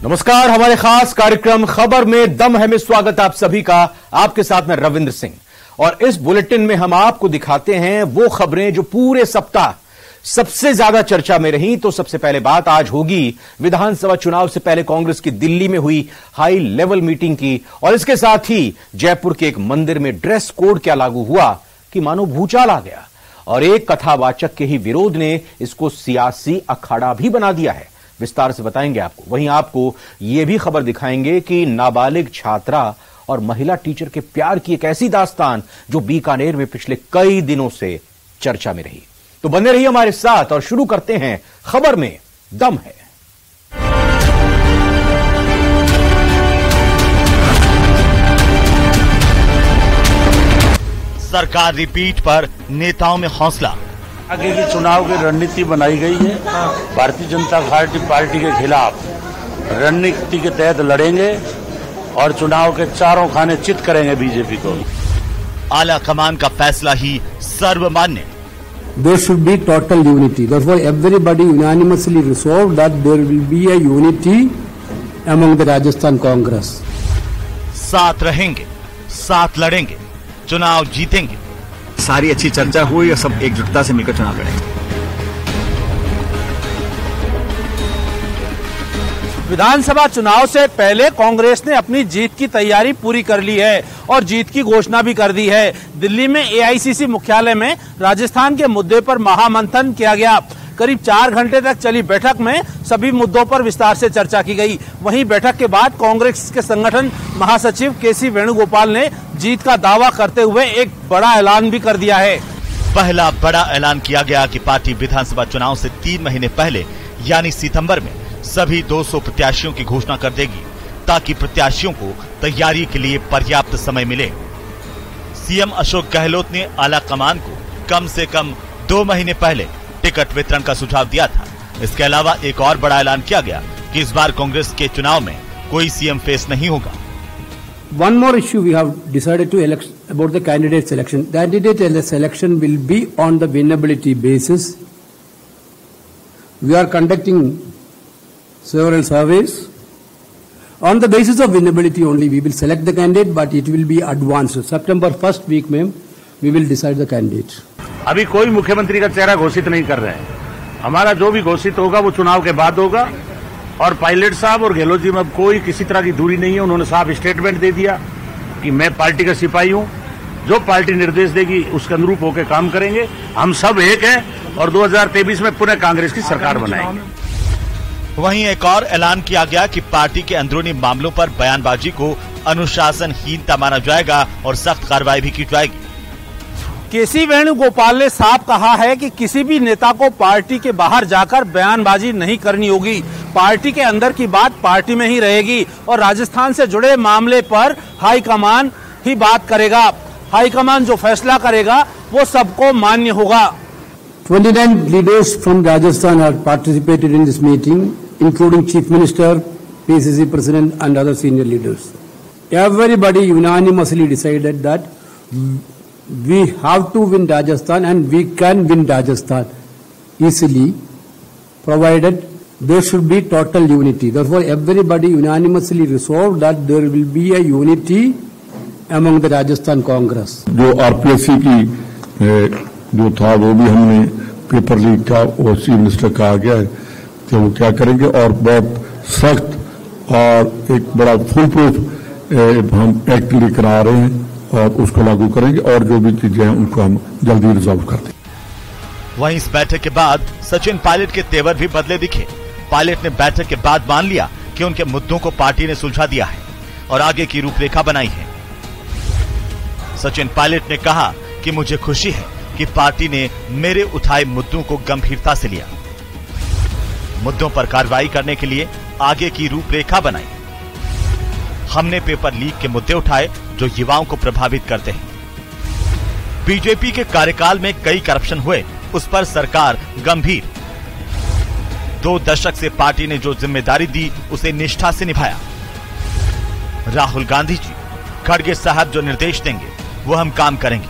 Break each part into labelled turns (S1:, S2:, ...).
S1: नमस्कार, हमारे खास कार्यक्रम खबर में दम है में स्वागत आप सभी का। आपके साथ मैं रविंद्र सिंह और इस बुलेटिन में हम आपको दिखाते हैं वो खबरें जो पूरे सप्ताह सबसे ज्यादा चर्चा में रही। तो सबसे पहले बात आज होगी विधानसभा चुनाव से पहले कांग्रेस की दिल्ली में हुई हाई लेवल मीटिंग की, और इसके साथ ही जयपुर के एक मंदिर में ड्रेस कोड क्या लागू हुआ कि मानो भूचाल आ गया, और एक कथावाचक के ही विरोध ने इसको सियासी अखाड़ा भी बना दिया है। विस्तार से बताएंगे आपको। वहीं आपको यह भी खबर दिखाएंगे कि नाबालिग छात्रा और महिला टीचर के प्यार की एक ऐसी दास्तान जो बीकानेर में पिछले कई दिनों से चर्चा में रही। तो बने रहिए हमारे साथ और शुरू करते हैं खबर में दम है।
S2: सरकार रिपीट पर नेताओं में हौसला।
S3: आगे की चुनाव की रणनीति बनाई गई है। भारतीय जनता पार्टी के खिलाफ रणनीति के तहत लड़ेंगे और चुनाव के चारों खाने चित करेंगे बीजेपी को।
S2: आला कमान का फैसला ही सर्वमान्य।
S4: There should be total unity. Therefore, everybody unanimously resolved that there will be a unity among the Rajasthan Congress.
S2: साथ रहेंगे, साथ लड़ेंगे, चुनाव जीतेंगे।
S5: सारी अच्छी चर्चा हुई और सब एकजुटता से मिलकर चुनाव लड़ेंगे।
S6: विधानसभा चुनाव से पहले कांग्रेस ने अपनी जीत की तैयारी पूरी कर ली है और जीत की घोषणा भी कर दी है। दिल्ली में एआईसीसी मुख्यालय में राजस्थान के मुद्दे पर महामंथन किया गया। करीब 4 घंटे तक चली बैठक में सभी मुद्दों पर विस्तार से चर्चा की गई। वहीं बैठक के बाद कांग्रेस के संगठन महासचिव केसी वेणुगोपाल ने जीत का दावा करते हुए एक बड़ा ऐलान भी कर दिया है।
S2: पहला बड़ा ऐलान किया गया कि पार्टी विधानसभा चुनाव से 3 महीने पहले यानी सितंबर में सभी 200 प्रत्याशियों की घोषणा कर देगी, ताकि प्रत्याशियों को तैयारी के लिए पर्याप्त समय मिले। सीएम अशोक गहलोत ने आला कमान को कम से कम 2 महीने पहले टिकट वितरण का सुझाव दिया था। इसके अलावा एक और बड़ा ऐलान किया गया कि इस बार कांग्रेस के चुनाव में कोई सीएम फेस नहीं होगा।
S4: One more issue we have decided to elect about the candidate selection. Candidate selection will be on the winnability basis. We are conducting several surveys. On the basis of winnability only, we will select the candidate, but it will be advanced. September 1st week में we will decide the candidate.
S3: अभी कोई मुख्यमंत्री का चेहरा घोषित नहीं कर रहे हैं। हमारा जो भी घोषित होगा वो चुनाव के बाद होगा। और पायलट साहब और गहलोत जी में अब कोई किसी तरह की दूरी नहीं है। उन्होंने साफ स्टेटमेंट दे दिया कि मैं पार्टी का सिपाही हूं, जो पार्टी निर्देश देगी उसके अनुरूप होकर काम करेंगे। हम सब एक हैं और 2023 में पुनः कांग्रेस की सरकार बनाएंगे।
S2: वहीं एक और ऐलान किया गया कि पार्टी के अंदरूनी मामलों पर बयानबाजी को अनुशासनहीनता माना जाएगा और सख्त कार्रवाई भी की जाएगी।
S6: केसी वेणुगोपाल ने साफ कहा है कि किसी भी नेता को पार्टी के बाहर जाकर बयानबाजी नहीं करनी होगी। पार्टी के अंदर की बात पार्टी में ही रहेगी और राजस्थान से जुड़े मामले पर हाईकमान ही बात करेगा। हाईकमान जो फैसला करेगा वो सबको मान्य होगा।
S4: 29 leaders from Rajasthan have participated in this meeting, including Chief Minister, PCC President and other senior leaders. Everybody unanimously decided that we have to win Rajasthan and we can win Rajasthan easily, provided there should be total unity. Therefore, everybody unanimously resolved that there will be a unity among the Rajasthan Congress.
S7: जो RPSC की जो था वो भी हमने paper leak का और chief minister कहा गया है कि वो क्या करेंगे, और बहुत सख्त और एक बड़ा फुल प्रूफ हम एक्ट लेकर आ रहे हैं और उसको लागू करेंगे, और जो भी चीजें हैं उनको हम जल्दी रिजॉल्व कर देंगे।
S2: वहीं इस बैठक के बाद सचिन पायलट के तेवर भी बदले दिखे। पायलट ने बैठक के बाद मान लिया कि उनके मुद्दों को पार्टी ने सुलझा दिया है और आगे की रूपरेखा बनाई है। सचिन पायलट ने कहा कि मुझे खुशी है कि पार्टी ने मेरे उठाए मुद्दों को गंभीरता से लिया। मुद्दों पर कार्रवाई करने के लिए आगे की रूपरेखा बनाई। हमने पेपर लीक के मुद्दे उठाए जो युवाओं को प्रभावित करते हैं। बीजेपी के कार्यकाल में कई करप्शन हुए, उस पर सरकार गंभीर। 2 दशक से पार्टी ने जो जिम्मेदारी दी उसे निष्ठा से निभाया। राहुल गांधी जी, खड़गे साहब जो निर्देश देंगे वो हम काम करेंगे।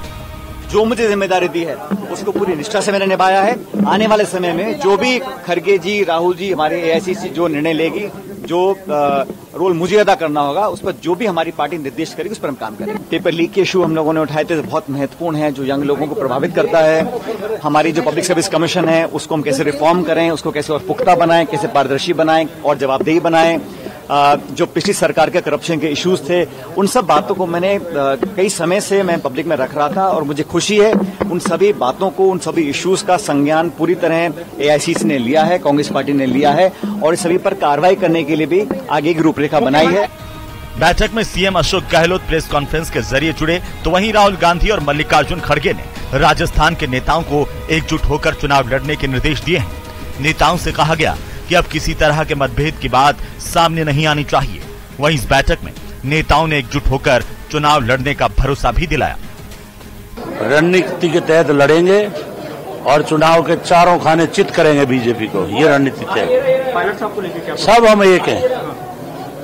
S5: जो मुझे जिम्मेदारी दी है उसको पूरी निष्ठा से मैंने निभाया है। आने वाले समय में जो भी खड़गे जी, राहुल जी, हमारे एआईसीसी जो निर्णय लेगी, जो रोल मुझे अदा करना होगा, उस पर जो भी हमारी पार्टी निर्देश करेगी उस पर हम काम करेंगे। पेपर लीक के इशू हम लोगों ने उठाए थे, बहुत महत्वपूर्ण है, जो यंग लोगों को प्रभावित करता है। हमारी जो पब्लिक सर्विस कमीशन है उसको हम कैसे रिफॉर्म करें, उसको कैसे और पुख्ता बनाएं, कैसे पारदर्शी बनाएं और जवाबदेही बनाएं। जो पिछली सरकार के करप्शन के इश्यूज थे, उन सब बातों को मैंने कई समय से मैं पब्लिक में रख रहा था और मुझे खुशी है उन सभी बातों को, उन सभी इश्यूज का संज्ञान पूरी तरह एआईसीसी ने लिया है, कांग्रेस पार्टी ने लिया है और इस सभी पर कार्रवाई करने के लिए भी आगे की रूपरेखा बनाई है।
S2: बैठक में CM Ashok Gehlot press conference के जरिए जुड़े, तो वहीं राहुल गांधी और मल्लिकार्जुन खड़गे ने राजस्थान के नेताओं को एकजुट होकर चुनाव लड़ने के निर्देश दिए हैं। नेताओं से कहा गया कि अब किसी तरह के मतभेद की बात सामने नहीं आनी चाहिए। वहीं इस बैठक में नेताओं ने एकजुट होकर चुनाव लड़ने का भरोसा भी दिलाया।
S3: रणनीति के तहत लड़ेंगे और चुनाव के चारों खाने चित करेंगे बीजेपी को, ये रणनीति है। सब हम एक हैं,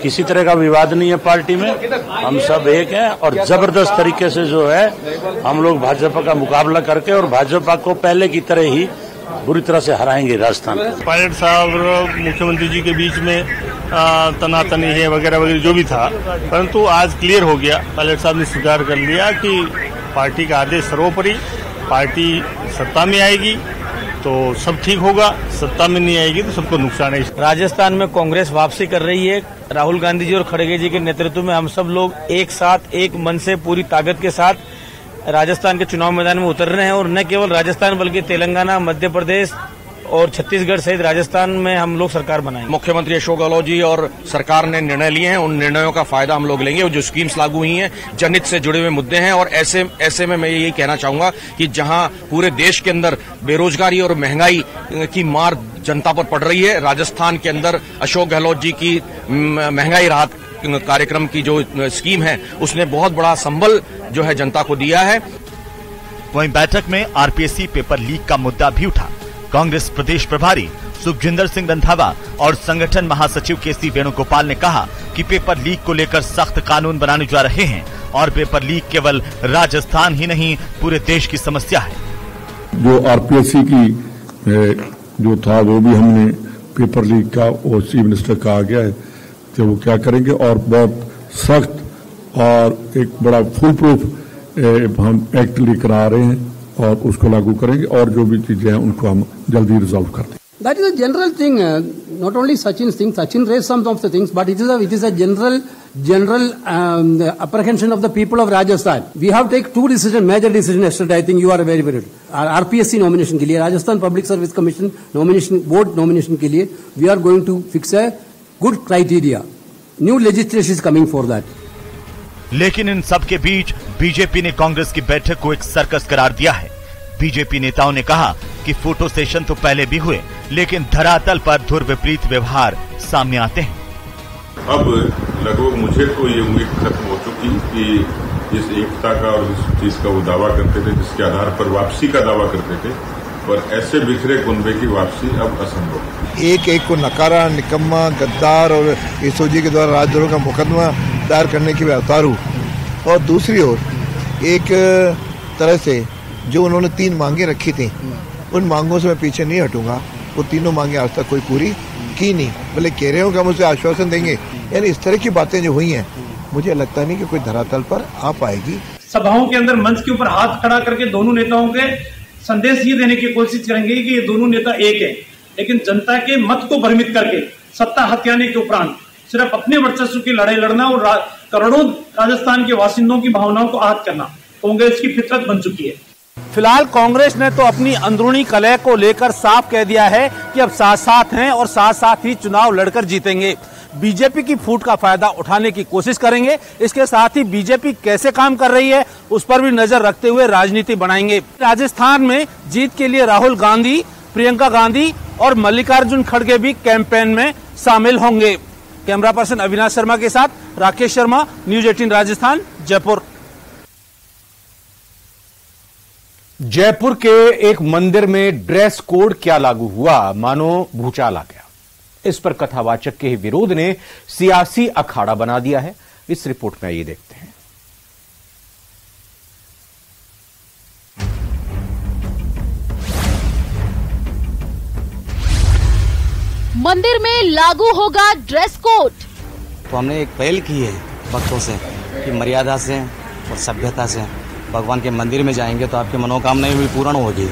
S3: किसी तरह का विवाद नहीं है पार्टी में, हम सब एक हैं और जबरदस्त तरीके से जो है हम लोग भाजपा का मुकाबला करके और भाजपा को पहले की तरह ही बुरी तरह से हराएंगे राजस्थान।
S8: पायलट साहब मुख्यमंत्री जी के बीच में तनातनी है वगैरह वगैरह जो भी था, परंतु आज क्लियर हो गया। पायलट साहब ने स्वीकार कर लिया कि पार्टी का आदेश सर्वोपरि, पार्टी सत्ता में आएगी तो सब ठीक होगा, सत्ता में नहीं आएगी तो सबको नुकसान है।
S6: राजस्थान में कांग्रेस वापसी कर रही है। राहुल गांधी जी और खड़गे जी के नेतृत्व में हम सब लोग एक साथ, एक मन से, पूरी ताकत के साथ राजस्थान के चुनाव मैदान में उतर रहे हैं और न केवल राजस्थान बल्कि तेलंगाना, मध्य प्रदेश और छत्तीसगढ़ सहित राजस्थान में हम लोग सरकार बनाएंगे।
S9: मुख्यमंत्री अशोक गहलोत जी और सरकार ने निर्णय लिए हैं, उन निर्णयों का फायदा हम लोग लेंगे। और जो स्कीम्स लागू हुई हैं जनहित से जुड़े हुए मुद्दे हैं और ऐसे में मैं यही कहना चाहूंगा कि जहां पूरे देश के अंदर बेरोजगारी और महंगाई की मार जनता पर पड़ रही है, राजस्थान के अंदर अशोक गहलोत जी की महंगाई राहत कार्यक्रम की जो स्कीम है उसने बहुत बड़ा संबल जो है जनता को दिया है।
S2: वहीं बैठक में आरपीएससी पेपर लीक का मुद्दा भी उठा। कांग्रेस प्रदेश प्रभारी सुखजिंदर सिंह रंधावा और संगठन महासचिव केसी वेणुगोपाल ने कहा कि पेपर लीक को लेकर सख्त कानून बनाने जा रहे हैं और पेपर लीक केवल राजस्थान ही नहीं पूरे देश की समस्या है।
S7: जो आरपीएससी की जो था वो भी हमने पेपर लीक का और चीफ मिनिस्टर कहा गया है कि वो क्या करेंगे और बहुत सख्त और एक बड़ा फुल प्रूफ हम एक्ट लेकर आ रहे हैं और उसको लागू करेंगे और जो भी चीजें हैं उनको हम जल्दी रिजॉल्व कर देंगे।
S4: That is a general thing, not only Sachin's thing. Sachin raised some of the things, but it is a general apprehension of the people of Rajasthan. We have taken two decisions, major decisions yesterday. I think you are very well. RPSC nomination के लिए, Rajasthan Public Service Commission nomination, board nomination के लिए, we are going to fix a good criteria. New legislation is coming for that.
S2: लेकिन इन सब के बीच BJP ने कांग्रेस की बैठक को एक सर्कस करार दिया है। बीजेपी नेताओं ने कहा कि फोटो सेशन तो पहले भी हुए, लेकिन धरातल पर धुरविपरीत व्यवहार सामने आते हैं।
S10: अब लगभग मुझे तो ये उम्मीद खत्म हो चुकी कि जिस एकता का और जिस चीज का वो दावा करते थे, जिसके आधार पर वापसी का दावा करते थे, पर ऐसे बिखरे कुनबे की वापसी अब असंभव।
S11: एक एक को नकारा, निकम्मा, गद्दार और यशोजी के द्वारा राजद्रोह का मुकदमा दायर करने की व्यवस्था हूँ। और दूसरी ओर एक तरह से जो उन्होंने 3 मांगे रखी थी, उन मांगों से मैं पीछे नहीं हटूंगा। वो तीनों मांगे आज तक कोई पूरी की नहीं, भले कह रहे हो कि हम उसे आश्वासन देंगे। यानी इस तरह की बातें जो हुई हैं, मुझे लगता नहीं कि कोई धरातल पर आ पाएगी।
S12: सभाओं के अंदर मंच के ऊपर हाथ खड़ा करके दोनों नेताओं के संदेश ये देने की कोशिश करेंगे कि ये दोनों नेता एक है, लेकिन जनता के मत को भ्रमित करके सत्ता हथियाने के उपरांत सिर्फ अपने वर्चस्व की लड़ाई लड़ना और करोड़ों राजस्थान के वासिंदों की भावनाओं को आहत करना कांग्रेस की फितरत बन चुकी है।
S6: फिलहाल कांग्रेस ने तो अपनी अंदरूनी कलह को लेकर साफ कह दिया है कि अब साथ साथ हैं और साथ साथ ही चुनाव लड़कर जीतेंगे। बीजेपी की फूट का फायदा उठाने की कोशिश करेंगे। इसके साथ ही बीजेपी कैसे काम कर रही है उस पर भी नजर रखते हुए राजनीति बनाएंगे। राजस्थान में जीत के लिए राहुल गांधी, प्रियंका गांधी और मल्लिकार्जुन खड़गे भी कैंपेन में शामिल होंगे। कैमरा पर्सन अविनाश शर्मा के साथ राकेश शर्मा, न्यूज 18 राजस्थान, जयपुर।
S1: जयपुर के एक मंदिर में ड्रेस कोड क्या लागू हुआ, मानो भूचाल आ गया। इस पर कथावाचक के विरोध ने सियासी अखाड़ा बना दिया है। इस रिपोर्ट में ये देखते हैं।
S13: मंदिर में लागू होगा ड्रेस कोड।
S14: तो हमने एक पहल की है भक्तों से कि मर्यादा से और सभ्यता से भगवान के मंदिर में जाएंगे तो आपकी मनोकामनाएं भी पूर्ण होगी।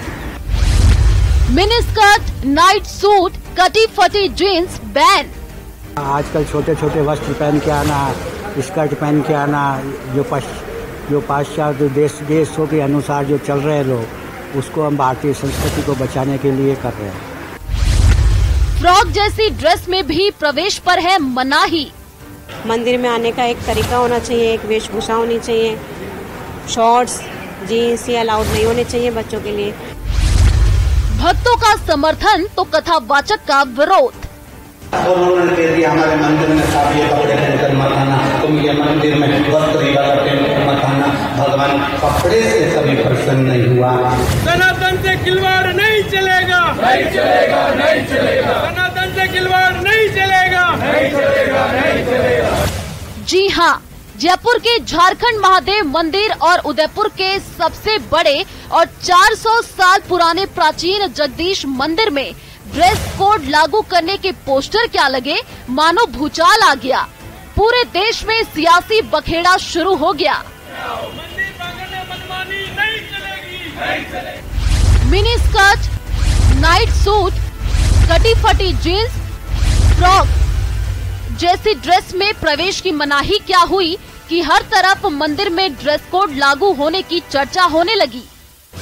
S13: मिनी स्कर्ट, नाइट सूट, कटी फटी जीन्स बैन।
S15: आजकल छोटे छोटे वस्त्र पहन के आना, स्कर्ट पहन के आना, जो पाश्चात्य देशों के अनुसार जो चल रहे लोग, उसको हम भारतीय संस्कृति को बचाने के लिए कर रहे हैं।
S13: फ्रॉक जैसी ड्रेस में भी प्रवेश पर है मनाही।
S16: मंदिर में आने का एक तरीका होना चाहिए, एक वेशभूषा होनी चाहिए। शॉर्ट्स, जीन्स ये अलाउड नहीं होने चाहिए बच्चों के लिए।
S13: भक्तों का समर्थन तो कथावाचक का विरोध।
S17: उन्होंने कह दिया हमारे मंदिर में साफ ये कपड़े पहनकर मत आना, तुम ये मंदिर में वस्त्र पहनकर मत आना। भगवान कपड़े से कभी प्रसन्न नहीं हुआ।
S18: सनातन से खिलवाड़ नहीं चलेगा, नहीं चलेगा, नहीं चलेगा। सनातन से खिलवाड़ नहीं चलेगा, नहीं चलेगा, नहीं चलेगा।
S13: जी हाँ, जयपुर के झारखंड महादेव मंदिर और उदयपुर के सबसे बड़े और 400 साल पुराने प्राचीन जगदीश मंदिर में ड्रेस कोड लागू करने के पोस्टर क्या लगे, मानो भूचाल आ गया। पूरे देश में सियासी बखेड़ा शुरू हो गया।
S18: मंदिर प्रांगण में मनमानी नहीं चलेगी, नहीं चलेगी।
S13: मिनी स्कर्ट, नाइट सूट, कटी फटी जीन्स, फ्रॉक जैसी ड्रेस में प्रवेश की मनाही क्या हुई कि हर तरफ मंदिर में ड्रेस कोड लागू होने की चर्चा होने लगी।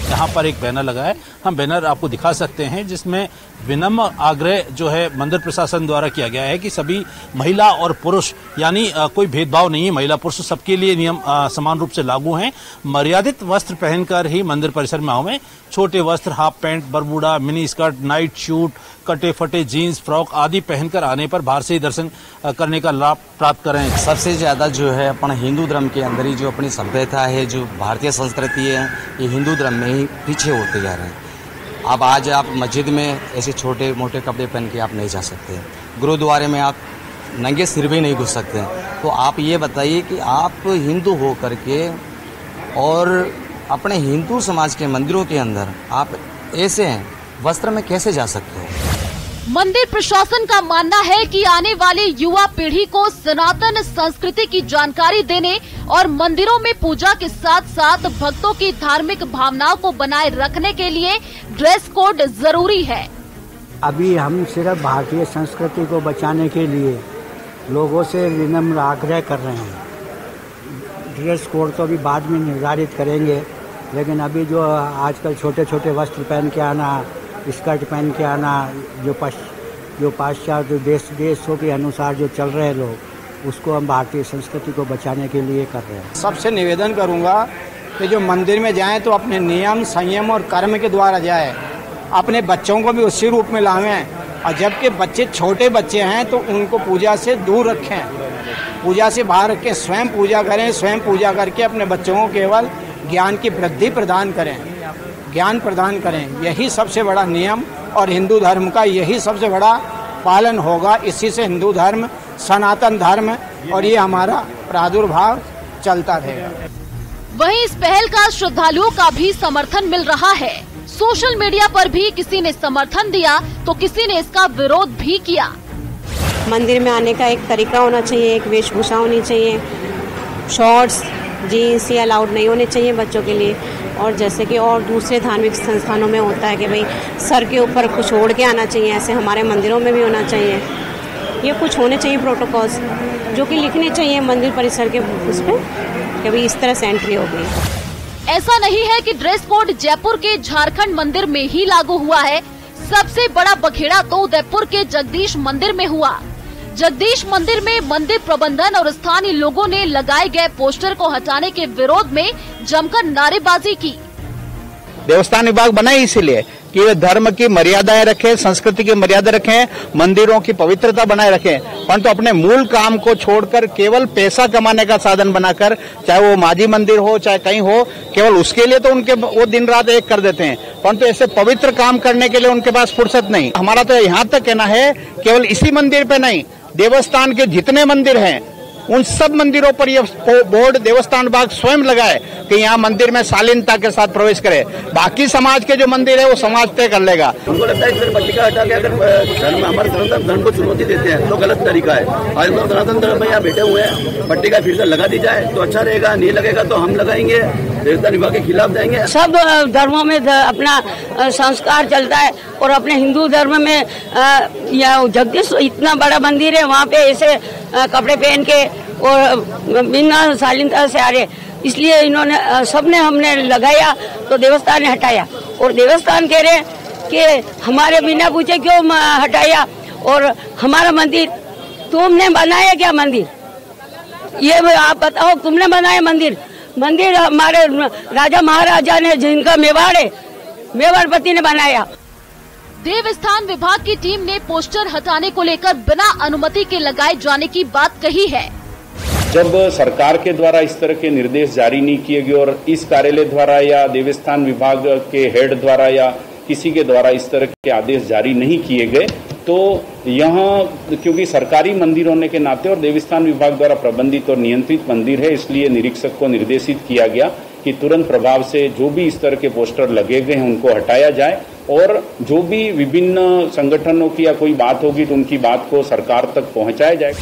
S6: यहाँ पर एक बैनर लगा है, हम बैनर आपको दिखा सकते हैं, जिसमें विनम्र आग्रह जो है मंदिर प्रशासन द्वारा किया गया है कि सभी महिला और पुरुष यानी कोई भेदभाव नहीं है, महिला पुरुष सबके लिए नियम समान रूप से लागू हैं। मर्यादित वस्त्र पहनकर ही मंदिर परिसर में आवें। छोटे वस्त्र, half pant, Bermuda, mini skirt, night shoot, कटे फटे जीन्स, फ्रॉक आदि पहनकर आने पर बाहर से ही दर्शन करने का लाभ प्राप्त करें।
S14: सबसे ज्यादा जो है अपना हिंदू धर्म के अंदर ही जो अपनी सभ्यता है, जो भारतीय संस्कृति है, ये हिंदू धर्म में ही पीछे होते जा रहे हैं। अब आज आप मस्जिद में ऐसे छोटे मोटे कपड़े पहन के आप नहीं जा सकते, गुरुद्वारे में आप नंगे सिर भी नहीं घुस सकते। तो आप ये बताइए कि आप हिंदू हो करके और अपने हिंदू समाज के मंदिरों के अंदर आप ऐसे वस्त्र में कैसे जा सकते हो?
S13: मंदिर प्रशासन का मानना है कि आने वाले युवा पीढ़ी को सनातन संस्कृति की जानकारी देने और मंदिरों में पूजा के साथ साथ भक्तों की धार्मिक भावनाओं को बनाए रखने के लिए ड्रेस कोड जरूरी है।
S15: अभी हम सिर्फ भारतीय संस्कृति को बचाने के लिए लोगों से विनम्र आग्रह कर रहे हैं। ड्रेस कोड तो अभी बाद में निर्धारित करेंगे, लेकिन अभी जो आजकल छोटे छोटे वस्त्र पहन के आना, स्कर्ट पहन के आना, जो पाश्चात्य देशों के अनुसार जो चल रहे लोग, उसको हम भारतीय संस्कृति को बचाने के लिए कर रहे हैं।
S19: सबसे निवेदन करूंगा कि जो मंदिर में जाएं तो अपने नियम, संयम और कर्म के द्वारा जाएं। अपने बच्चों को भी उसी रूप में लावें, और जबकि बच्चे छोटे बच्चे हैं तो उनको पूजा से दूर रखें, पूजा से बाहर रखें। स्वयं पूजा करें, स्वयं पूजा करके अपने बच्चों को केवल ज्ञान की वृद्धि प्रदान करें, ज्ञान प्रदान करें। यही सबसे बड़ा नियम और हिंदू धर्म का यही सबसे बड़ा पालन होगा। इसी से हिंदू धर्म, सनातन धर्म और ये हमारा प्रादुर्भाव चलता रहेगा।
S13: वहीं इस पहल का श्रद्धालुओं का भी समर्थन मिल रहा है। सोशल मीडिया पर भी किसी ने समर्थन दिया तो किसी ने इसका विरोध भी किया।
S16: मंदिर में आने का एक तरीका होना चाहिए, एक वेशभूषा होनी चाहिए। शॉर्ट्स, जीन्स ये अलाउड नहीं होने चाहिए बच्चों के लिए। और जैसे कि और दूसरे धार्मिक संस्थानों में होता है कि भाई सर के ऊपर कुछ ओढ़ के आना चाहिए, ऐसे हमारे मंदिरों में भी होना चाहिए। ये कुछ होने चाहिए प्रोटोकॉल्स जो कि लिखने चाहिए मंदिर परिसर के उस पर कि भाई इस तरह से एंट्री हो गई।
S13: ऐसा नहीं है कि ड्रेस कोड जयपुर के झारखंड मंदिर में ही लागू हुआ है। सबसे बड़ा बखेड़ा तो उदयपुर के जगदीश मंदिर में हुआ। जगदीश मंदिर में मंदिर प्रबंधन और स्थानीय लोगों ने लगाए गए पोस्टर को हटाने के विरोध में जमकर नारेबाजी की।
S19: देवस्थान विभाग बना ही इसीलिए कि वे धर्म की मर्यादाएं रखें, संस्कृति की मर्यादा रखें, मंदिरों की पवित्रता बनाए रखें, परंतु अपने मूल काम को छोड़कर केवल पैसा कमाने का साधन बनाकर, चाहे वो माझी मंदिर हो चाहे कहीं हो, केवल उसके लिए तो उनके वो दिन रात एक कर देते हैं, परंतु ऐसे पवित्र काम करने के लिए उनके पास फुर्सत नहीं। हमारा तो यहाँ तक कहना है केवल इसी मंदिर पे नहीं, देवस्थान के जितने मंदिर हैं उन सब मंदिरों पर यह बोर्ड देवस्थान विभाग स्वयं लगाए कि यहाँ मंदिर में शालीनता के साथ प्रवेश करे। बाकी समाज के जो मंदिर है वो समाज तय कर लेगा।
S20: हमको लगता है कि पट्टिका हटा के अगर धर्म हमारे सनातन धर्म को चुनौती देते हैं तो गलत तरीका है। आज हम सनातन धर्म में यहाँ बैठे हुए हैं, पट्टिका फिर से लगा दी जाए तो अच्छा रहेगा, नहीं लगेगा तो हम लगाएंगे, देवस्थान विभाग के खिलाफ जाएंगे।
S21: सब धर्मों में अपना संस्कार चलता है और अपने हिंदू धर्म में जगदीश इतना बड़ा मंदिर है, वहाँ पे ऐसे कपड़े पहन के और बिना शालीनता से आ रहे, इसलिए इन्होंने सबने हमने लगाया तो देवस्थान ने हटाया और देवस्थान कह रहे कि हमारे बिना पूछे क्यों हटाया और हमारा मंदिर तुमने बनाया क्या मंदिर, ये आप बताओ, तुमने बनाया मंदिर? मंदिर हमारे राजा महाराजा ने, जिनका मेवाड़ है, मेवाड़पति ने बनाया।
S13: देवस्थान विभाग की टीम ने पोस्टर हटाने को लेकर बिना अनुमति के लगाए जाने की बात कही है।
S22: जब सरकार के द्वारा इस तरह के निर्देश जारी नहीं किए गए और इस कार्यालय द्वारा या देवस्थान विभाग के हेड द्वारा या किसी के द्वारा इस तरह के आदेश जारी नहीं किए गए, तो यहाँ क्योंकि सरकारी मंदिर होने के नाते और देवस्थान विभाग द्वारा प्रबंधित और नियंत्रित मंदिर है, इसलिए निरीक्षक को निर्देशित किया गया कि तुरंत प्रभाव से जो भी इस तरह के पोस्टर लगे गए हैं उनको हटाया जाए और जो भी विभिन्न संगठनों की या कोई बात होगी तो उनकी बात को सरकार तक पहुंचाया जाए।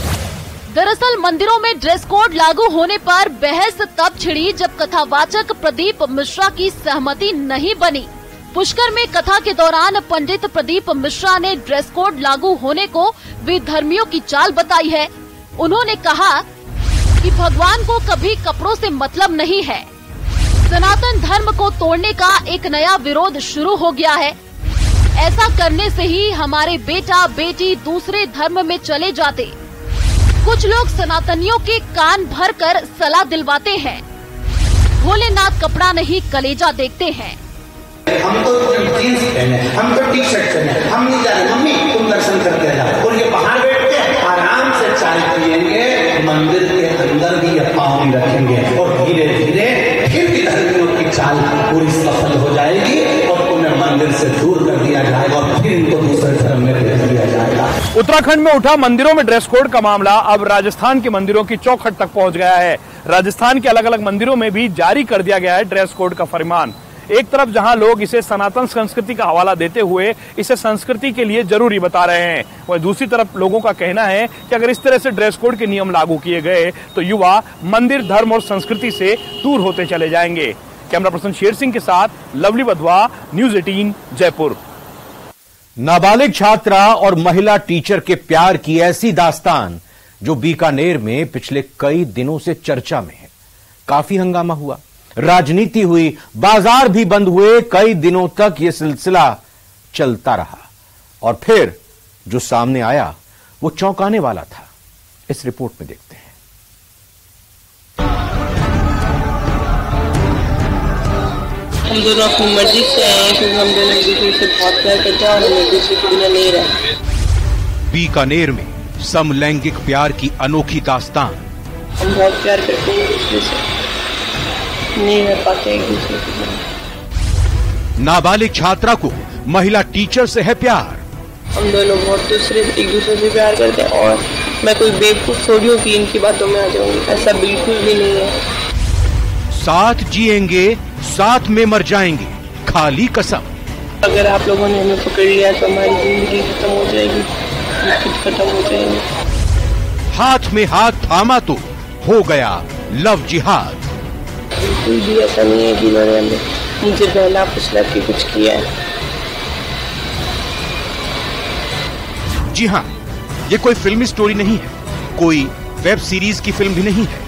S13: दरअसल मंदिरों में ड्रेस कोड लागू होने पर बहस तब छिड़ी जब कथावाचक प्रदीप मिश्रा की सहमति नहीं बनी। पुष्कर में कथा के दौरान पंडित प्रदीप मिश्रा ने ड्रेस कोड लागू होने को विधर्मियों की चाल बताई है। उन्होंने कहा कि भगवान को कभी कपड़ों से मतलब नहीं है। सनातन धर्म को तोड़ने का एक नया विरोध शुरू हो गया है। ऐसा करने से ही हमारे बेटा बेटी दूसरे धर्म में चले जाते। कुछ लोग सनातनियों के कान भर कर सलाह दिलवाते हैं। भोलेनाथ कपड़ा नहीं कलेजा देखते हैं।
S17: हम तो जींस पहने, हम तो टी शर्ट पहने, हम नहीं जा रहे, मम्मी तुम दर्शन करके जाओ। और ये बाहर बैठ के आराम से चाय पियेंगे, मंदिर के अंदर भी पाँव रखेंगे और धीरे धीरे फिर विधर्मियों की चाल पूरी सफल हो जाएगी और उन्हें मंदिर से दूर कर दिया जाएगा और फिर इनको दूसरे धर्म में भेज दिया जाएगा।
S6: उत्तराखंड में उठा मंदिरों में ड्रेस कोड का मामला अब राजस्थान के मंदिरों की चौखट तक पहुंच गया है। राजस्थान के अलग अलग मंदिरों में भी जारी कर दिया गया है ड्रेस कोड का फरमान। एक तरफ जहां लोग इसे सनातन संस्कृति का हवाला देते हुए इसे संस्कृति के लिए जरूरी बता रहे हैं, वहीं दूसरी तरफ लोगों का कहना है कि अगर इस तरह से ड्रेस कोड के नियम लागू किए गए तो युवा मंदिर, धर्म और संस्कृति से दूर होते चले जाएंगे। कैमरा पर्सन शेर सिंह के साथ लवली वधवा, न्यूज 18 जयपुर।
S1: नाबालिग छात्रा और महिला टीचर के प्यार की ऐसी दास्तान जो बीकानेर में पिछले कई दिनों से चर्चा में है। काफी हंगामा हुआ, राजनीति हुई, बाजार भी बंद हुए। कई दिनों तक यह सिलसिला चलता रहा और फिर जो सामने आया वो चौंकाने वाला था। इस रिपोर्ट में देखते हैं।
S23: हम दोनों अपनी मर्जी से आए हैं क्योंकि हम दोनों एक दूसरे से बहुत प्यार करते हैं और हम एक दूसरे के बिना नहीं रहे।
S2: बीकानेर में समलैंगिक प्यार की अनोखी दास्तान।
S23: हम बहुत प्यार करते हैं एक दूसरे से, नहीं रह पाते एक दूसरे के बिना।
S2: नाबालिग छात्रा को महिला टीचर से है प्यार।
S23: हम दोनों बहुत एक दूसरे से प्यार करते हैं और मैं कोई बेवकूफ थोड़ी हूँ कि इनकी बातों में आ जाऊंगी, ऐसा बिल्कुल भी नहीं है।
S2: साथ जिएंगे, साथ में मर जाएंगे, खाली कसम।
S23: अगर आप लोगों ने हमें पकड़ लिया तो हमारी जिंदगी खत्म हो जाएगी, खत्म हो जाएगी।
S2: हाथ में हाथ थामा तो हो गया लव जिहाद।
S23: बिल्कुल भी ऐसा नहीं है कि मैंने मुझे बहला फुसला के कुछ किया है।
S2: जी हाँ, ये कोई फिल्मी स्टोरी नहीं है, कोई वेब सीरीज की फिल्म भी नहीं है,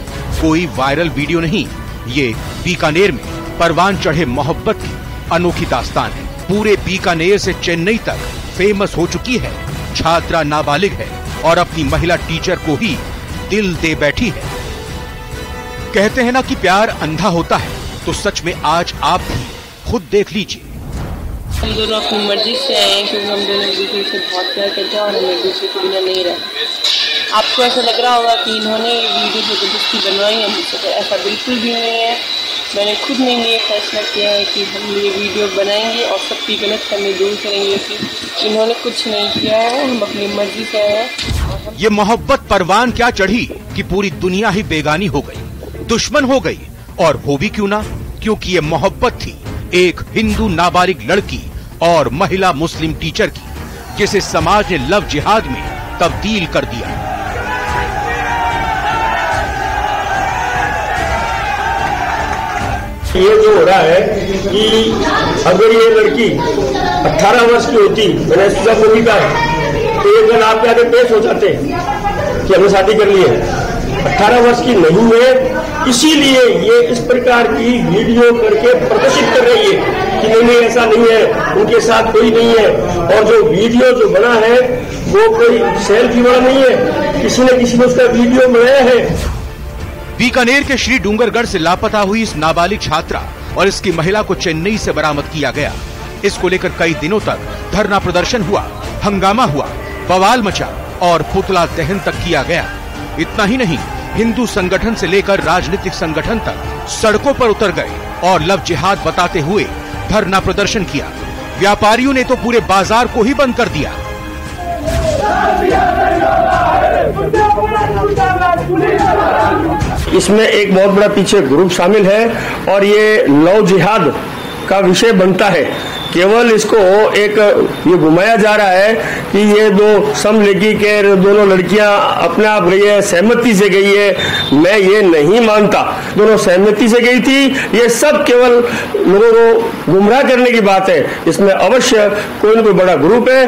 S2: कोई वायरल वीडियो नहीं। ये बीकानेर में परवान चढ़े मोहब्बत की अनोखी दास्तान है। पूरे बीकानेर से चेन्नई तक फेमस हो चुकी है। छात्रा नाबालिग है और अपनी महिला टीचर को ही दिल दे बैठी है। कहते हैं ना कि प्यार अंधा होता है, तो सच में आज आप भी खुद देख लीजिए।
S23: हम दोनों अपनी मर्जी से आए हैं क्योंकि हम दोनों एक दूसरे से बहुत प्यार करते हैं और हम एक दूसरे के बिना नहीं रहे। आपको ऐसा लग रहा होगा कि इन्होंने ये वीडियो जबरदस्ती बनवाई है मुझसे, तो ऐसा बिल्कुल भी नहीं है। मैंने खुद ने ये फैसला किया है कि हम ये वीडियो बनाएंगे और सबकी गलतफहमी दूर करेंगे कि इन्होंने कुछ नहीं किया है, हम अपनी मर्जी से आए हैं।
S2: ये मोहब्बत परवान क्या चढ़ी,
S1: कि पूरी दुनिया ही बेगानी हो गई, दुश्मन हो गई। और हो भी क्यों ना, क्योंकि ये मोहब्बत थी एक हिंदू नाबालिग लड़की और महिला मुस्लिम टीचर की, जिसे समाज ने लव जिहाद में तब्दील कर दिया।
S3: ये जो हो रहा है कि अगर ये लड़की 18 वर्ष की होती, मैंने सुधा को भी कहा, तो एक दिन आपके आगे पेश हो जाते कि हमने शादी कर ली है। 18 वर्ष की नहीं है, इसीलिए ये इस प्रकार की वीडियो करके प्रदर्शित कर रही है कि नहीं ऐसा नहीं है, उनके साथ कोई नहीं है। और जो वीडियो जो बना है वो कोई सेल्फी वाला नहीं है, किसी न किसी ने उसका वीडियो बनाया है।
S1: बीकानेर के श्री डूंगरगढ़ से लापता हुई इस नाबालिग छात्रा और इसकी महिला को चेन्नई से बरामद किया गया। इसको लेकर कई दिनों तक धरना प्रदर्शन हुआ, हंगामा हुआ, बवाल मचा और पुतला दहन तक किया गया। इतना ही नहीं, हिंदू संगठन से लेकर राजनीतिक संगठन तक सड़कों पर उतर गए और लव जिहाद बताते हुए धरना प्रदर्शन किया। व्यापारियों ने तो पूरे बाजार को ही बंद कर दिया।
S3: इसमें एक बहुत बड़ा पीछे ग्रुप शामिल है और ये लव जिहाद का विषय बनता है। केवल इसको एक ये घुमाया जा रहा है कि ये दो समलैंगिक के दोनों लड़कियां अपने आप गई है, सहमति से गई है। मैं ये नहीं मानता, दोनों सहमति से गई थी। ये सब केवल लोगों को गुमराह करने की बात है। इसमें अवश्य कोई न कोई बड़ा ग्रुप है।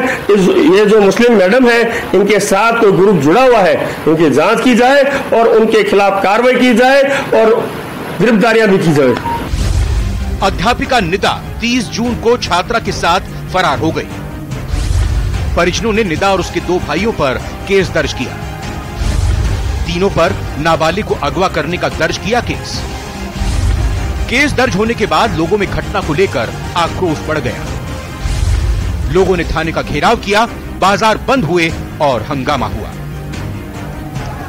S3: ये जो मुस्लिम मैडम है, इनके साथ कोई ग्रुप जुड़ा हुआ है, इनकी जांच की जाए और उनके खिलाफ कार्रवाई की जाए और गिरफ्तारियां भी की जाए।
S1: अध्यापिका निदा 30 जून को छात्रा के साथ फरार हो गई। परिजनों ने निदा और उसके 2 भाइयों पर केस दर्ज किया। तीनों पर नाबालिग को अगवा करने का दर्ज किया केस दर्ज होने के बाद लोगों में घटना को लेकर आक्रोश बढ़ गया। लोगों ने थाने का घेराव किया, बाजार बंद हुए और हंगामा हुआ।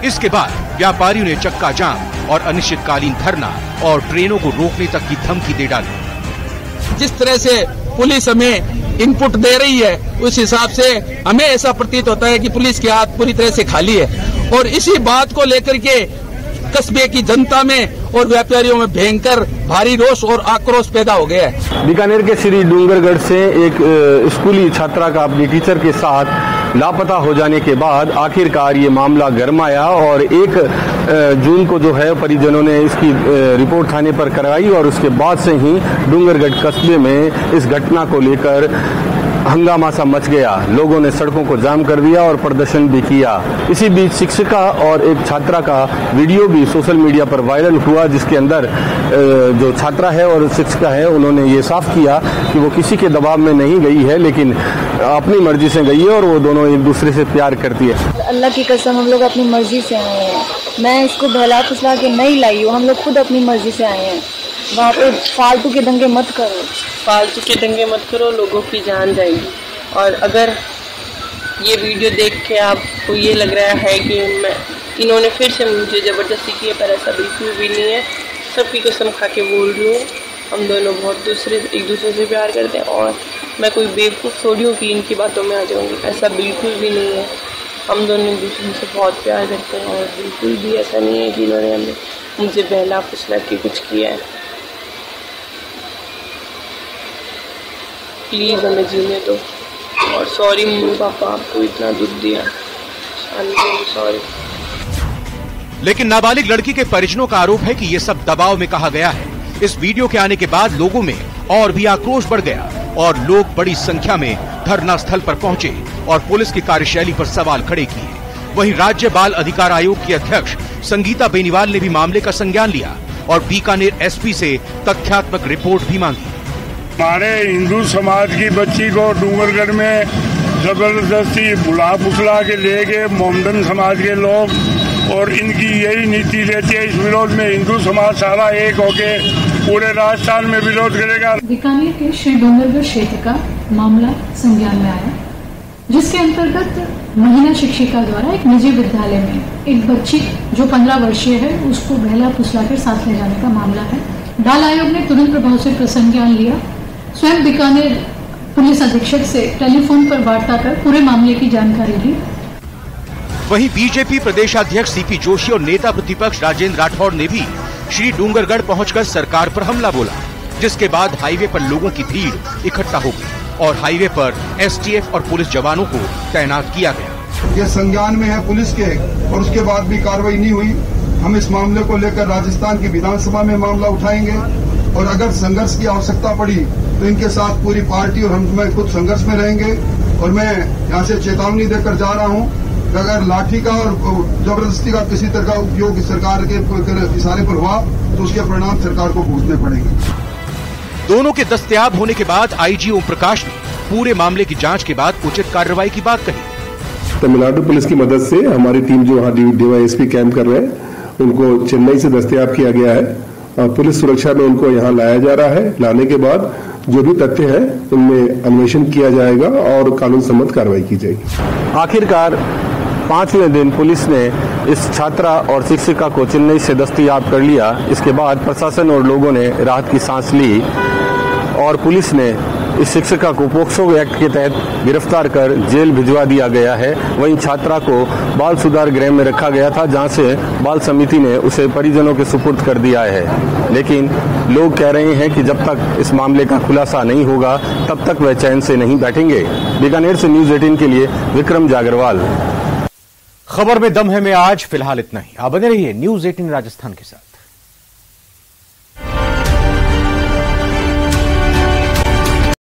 S1: इसके बाद व्यापारियों ने चक्का जाम और अनिश्चितकालीन धरना और ट्रेनों को रोकने तक की धमकी दे डाली।
S5: जिस तरह से पुलिस हमें इनपुट दे रही है, उस हिसाब से हमें ऐसा प्रतीत होता है कि पुलिस के हाथ पूरी तरह से खाली है और इसी बात को लेकर के कस्बे की जनता में और व्यापारियों में भयंकर भारी रोष और आक्रोश पैदा हो गया है।
S8: बीकानेर के श्री डूंगरगढ़ से एक स्कूली छात्रा का अपनी टीचर के साथ लापता हो जाने के बाद आखिरकार ये मामला गरमाया और 1 जून को जो है परिजनों ने इसकी रिपोर्ट थाने पर करवाई और उसके बाद से ही डूंगरगढ़ कस्बे में इस घटना को लेकर हंगामा सा मच गया। लोगों ने सड़कों को जाम कर दिया और प्रदर्शन भी किया। इसी बीच शिक्षिका और एक छात्रा का वीडियो भी सोशल मीडिया पर वायरल हुआ, जिसके अंदर जो छात्रा है और शिक्षिका है उन्होंने ये साफ किया कि वो किसी के दबाव में नहीं गई है, लेकिन अपनी मर्जी से गई है और वो दोनों एक दूसरे से प्यार करती है।
S24: अल्लाह की कसम हम लोग अपनी मर्जी से आए हैं। मैं इसको बहला फुसला के नहीं लाई हूँ, हम लोग खुद अपनी मर्जी से आए हैं। वहाँ पे फालतू के दंगे मत करो,
S23: फालतू के दंगे मत करो, लोगों की जान जाएगी। और अगर ये वीडियो देख के आपको ये लग रहा है कि इन्होंने फिर से मुझे ज़बरदस्ती की है, पर ऐसा बिल्कुल भी नहीं है। सबकी कसम खा के बोल रही हूँ, हम दोनों बहुत एक दूसरे से प्यार करते हैं और मैं कोई बेवकूफ़ थोड़ी हूँ कि इनकी बातों में आ जाऊँगी। ऐसा बिल्कुल भी नहीं है। हम दोनों एक दूसरे से बहुत प्यार करते हैं और बिल्कुल भी ऐसा नहीं है कि इन्होंने हमें मुझे बहला फुसला के कुछ किया है। प्लीज़ हमें जीने दो और सॉरी मम्मी पापा, आपको इतना दुख दिया, सॉरी।
S1: लेकिन नाबालिग लड़की के परिजनों का आरोप है कि ये सब दबाव में कहा गया है। इस वीडियो के आने के बाद लोगों में और भी आक्रोश बढ़ गया और लोग बड़ी संख्या में धरना स्थल पर पहुंचे और पुलिस की कार्यशैली पर सवाल खड़े किए। वहीं राज्य बाल अधिकार आयोग की अध्यक्ष संगीता बेनीवाल ने भी मामले का संज्ञान लिया और बीकानेर एसपी से तथ्यात्मक रिपोर्ट भी मांगी।
S25: हमारे हिंदू समाज की बच्ची को डूंगरगढ़ में जबरदस्ती बुला फुसला के ले गए मोमडन समाज के लोग और इनकी यही नीति रहती है। इस विरोध में हिंदू समाज सारा एक होके पूरे राजस्थान में विरोध करेगा।
S26: बीकानेर के श्री डूंगरगढ़ क्षेत्र का मामला संज्ञान में आया, जिसके अंतर्गत महिला शिक्षिका द्वारा एक निजी विद्यालय में एक बच्ची जो 15 वर्षीय है उसको बहला फुसला कर साथ ले जाने का मामला है। बाल आयोग ने तुरंत प्रभाव से संज्ञान लिया। स्वयं बीकानेर पुलिस अधीक्षक से टेलीफोन पर वार्ता कर पूरे मामले की जानकारी ली।
S1: वहीं बीजेपी प्रदेशाध्यक्ष सीपी जोशी और नेता प्रतिपक्ष राजेंद्र राठौड़ ने भी श्री डूंगरगढ़ पहुंचकर सरकार पर हमला बोला, जिसके बाद हाईवे पर लोगों की भीड़ इकट्ठा हो गई और हाईवे पर एसटीएफ और पुलिस जवानों को तैनात किया गया।
S4: ये संज्ञान में है पुलिस के और उसके बाद भी कार्रवाई नहीं हुई। हम इस मामले को लेकर राजस्थान की विधानसभा में मामला उठाएंगे और अगर संघर्ष की आवश्यकता पड़ी तो इनके साथ पूरी पार्टी और हम खुद संघर्ष में रहेंगे। और मैं यहाँ से चेतावनी देकर जा रहा हूँ कि अगर लाठी का और जबरदस्ती का किसी तरह का उपयोग सरकार के इशारे पर हुआ तो उसके परिणाम सरकार को भुगतने पड़ेंगे।
S1: दोनों के दस्तयाब होने के बाद आईजी ओम प्रकाश ने पूरे मामले की जांच के बाद उचित कार्रवाई की बात कही।
S7: तमिलनाडु पुलिस की मदद से हमारी टीम जो वहाँ डीवाईएसपी कैंप कर रहे हैं उनको चेन्नई से दस्तयाब किया गया है और पुलिस सुरक्षा में उनको यहाँ लाया जा रहा है। लाने के बाद जो भी तथ्य है उनमें अन्वेषण किया जाएगा और कानून सम्मत कार्रवाई की जाएगी।
S8: आखिरकार 5वें दिन पुलिस ने इस छात्रा और शिक्षिका को चेन्नई से दस्तयाब कर लिया। इसके बाद प्रशासन और लोगों ने राहत की सांस ली और पुलिस ने इस शिक्षिका को पोक्सो एक्ट के तहत गिरफ्तार कर जेल भिजवा दिया गया है। वहीं छात्रा को बाल सुधार गृह में रखा गया था, जहां से बाल समिति ने उसे परिजनों के सुपुर्द कर दिया है। लेकिन लोग कह रहे हैं कि जब तक इस मामले का खुलासा नहीं होगा तब तक वह चैन से नहीं बैठेंगे। बीकानेर से न्यूज 18 के लिए विक्रम जागरवाल।
S1: खबर में दम है में आज फिलहाल इतना ही। आप बने रहिए न्यूज 18 राजस्थान के साथ।